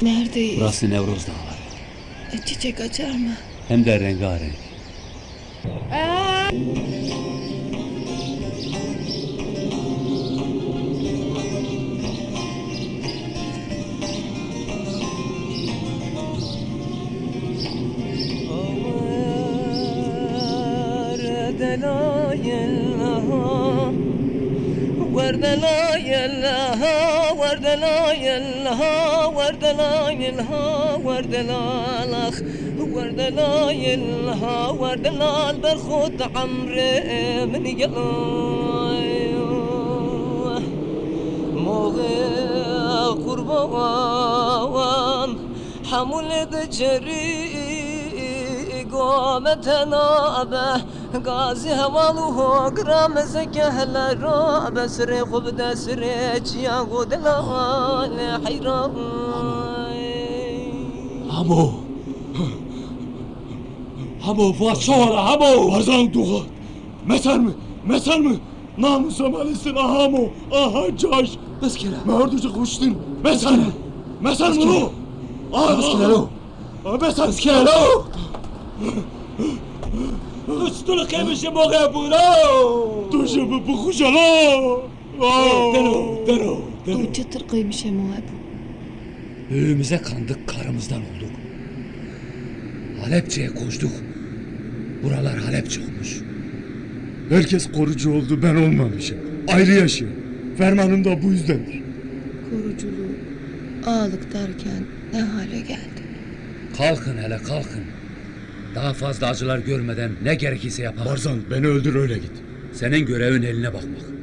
Neredeyiz? Burası Nevroz Dağları. Çiçek açar mı? Hem de rengarenk. ورد لا يلها ورد لا يلها ورد لا يلها ورد لا لخ ورد لا يلها ورد لا برخد عمري من يلاي موغي قربان حمول بجري قامتنا به غازي هوالو غرام زكهلا را بسري خبدا سريج يا غدلا حيران Hamo! Hamo vaçola hamo! Varzan duha! Mesel mi? Namusa malisin ahamo! Aha caş! Beskele. Merducu kuştun! Mesel mi lo? Beskele lo. Mesel! Beskele lo. Üstünü kemişi moğe bu lo! Tuşu bu kuşa lo! Deno! Bu çıtır kıymış hem o hep. Büyüğümüze kandık, karımızdan olduk. Halepçe'ye koştuk. Buralar Halepçe olmuş. Herkes korucu oldu, ben olmamışım. Ayrı yaşıyor. Fermanım da bu yüzdendir. Koruculuğu, ağalık derken ne hale geldi? Kalkın hele kalkın. Daha fazla acılar görmeden ne gerekirse yapalım. Barzan beni öldür öyle git. Senin görevin eline bakmak.